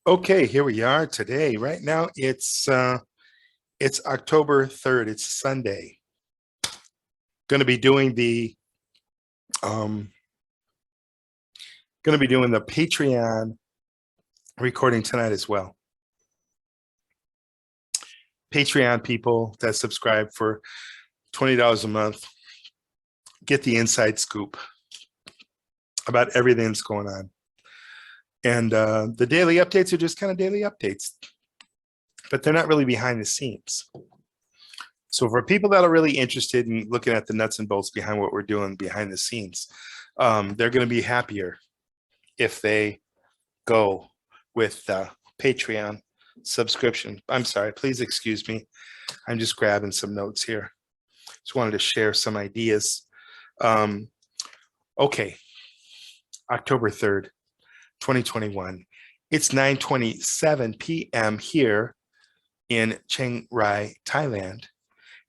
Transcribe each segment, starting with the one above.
Okay, here we are today. Right now it's October 3rd. It's Sunday. Going to be doing the um Patreon recording tonight as well. Patreon people that subscribe for $20 a month get the inside scoop about everything that's going on. And the daily updates are just kind of daily updates, but they're not really behind the scenes. So for people that are really interested in looking at the nuts and bolts behind what we're doing behind the scenes, they're going to be happier if they go with Patreon subscription. I'm sorry, please excuse me. I'm just grabbing some notes here. Just wanted to share some ideas. Okay, October 3rd, 2021. It's 9:27 p.m. here in Chiang Rai, Thailand.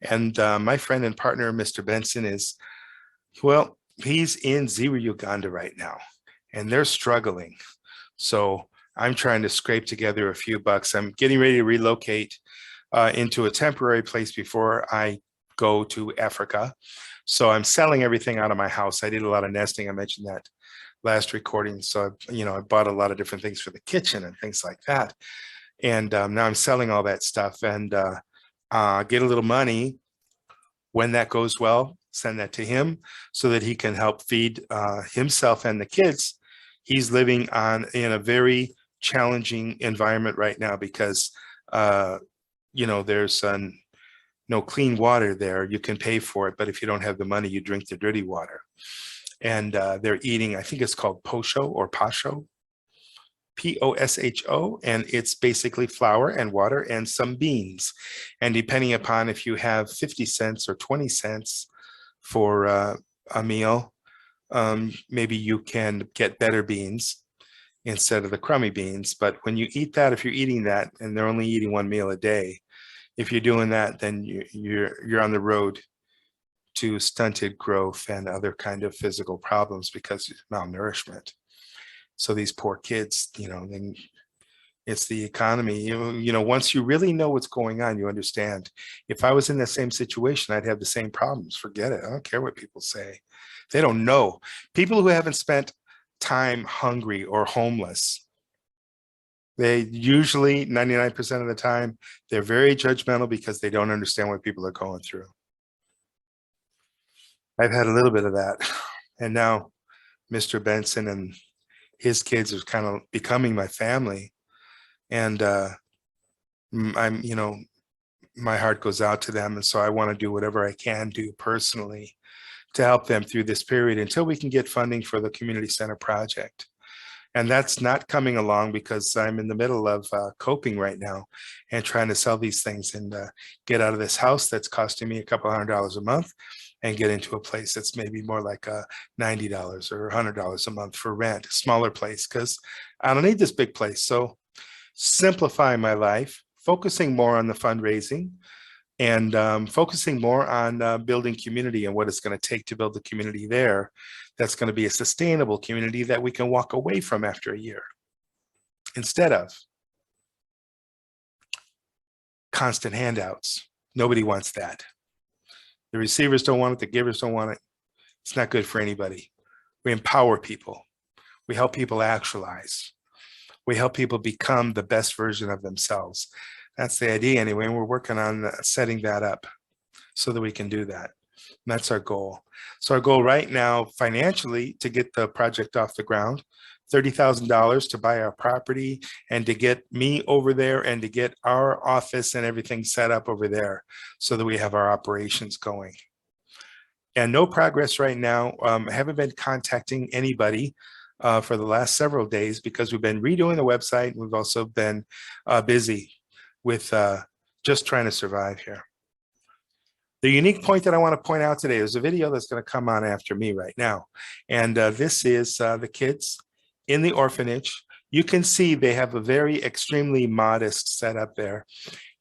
And my friend and partner, Mr. Benson, he's in Ziru, Uganda right now, and they're struggling. So I'm trying to scrape together a few bucks. I'm getting ready to relocate into a temporary place before I go to Africa. So I'm selling everything out of my house. I did a lot of nesting. I mentioned that last recording. So, I bought a lot of different things for the kitchen and things like that. And now I'm selling all that stuff and get a little money. When that goes well, send that to him so that he can help feed himself and the kids. He's living in a very challenging environment right now because, there's no clean water there. You can pay for it, but if you don't have the money, you drink the dirty water. And they're eating, I think it's called posho or pasho, Posho, and it's basically flour and water and some beans. And depending upon if you have 50 cents or 20 cents for a meal, maybe you can get better beans instead of the crummy beans. But when you eat that, if you're eating that and they're only eating one meal a day, if you're doing that, then you're on the road to stunted growth and other kind of physical problems because of malnourishment. So these poor kids, it's the economy. Once you really know what's going on, you understand. If I was in the same situation, I'd have the same problems. Forget it. I don't care what people say. They don't know. People who haven't spent time hungry or homeless, they usually 99% of the time, they're very judgmental because they don't understand what people are going through. I've had a little bit of that. And now Mr. Benson and his kids are kind of becoming my family. And my heart goes out to them. And so I want to do whatever I can do personally to help them through this period until we can get funding for the community center project. And that's not coming along because I'm in the middle of coping right now and trying to sell these things and get out of this house that's costing me a couple $100 a month and get into a place that's maybe more like $90 or $100 a month for rent, a smaller place, because I don't need this big place. So simplifying my life, focusing more on the fundraising, and focusing more on building community and what it's going to take to build the community there. That's going to be a sustainable community that we can walk away from after a year instead of constant handouts. Nobody wants that. The receivers don't want it. The givers don't want it. It's not good for anybody. We empower people. We help people actualize. We help people become the best version of themselves. That's the idea anyway, and we're working on setting that up so that we can do that. And that's our goal. So our goal right now financially to get the project off the ground, $30,000 to buy our property and to get me over there and to get our office and everything set up over there so that we have our operations going. And no progress right now. I haven't been contacting anybody for the last several days because we've been redoing the website. We've also been busy with just trying to survive here. The unique point that I want to point out today is a video that's going to come on after me right now. And this is the kids in the orphanage. You can see they have a very extremely modest setup there.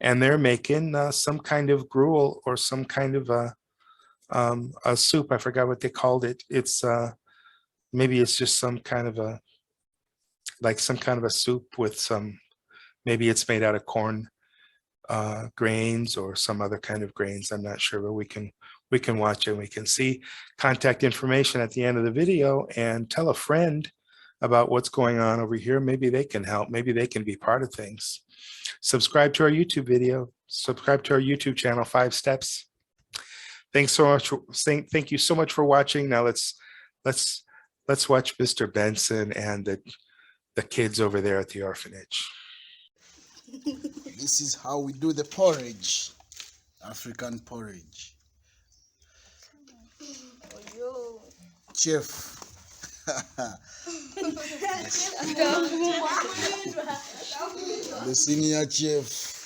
And they're making some kind of gruel or some kind of a soup. I forgot what they called it. It's maybe it's just some kind of like some kind of a soup with some, maybe it's made out of corn grains or some other kind of grains. I'm not sure, but we can watch it and we can see. Contact information at the end of the video, and tell a friend about what's going on over here. Maybe they can help. Maybe they can be part of things. Subscribe to our YouTube video. Subscribe to our YouTube channel, 5 Steps. Thanks so much. Thank you so much for watching. Now let's watch Mr. Benson and the kids over there at the orphanage. This is how we do the porridge, African porridge. Chef. The senior chef.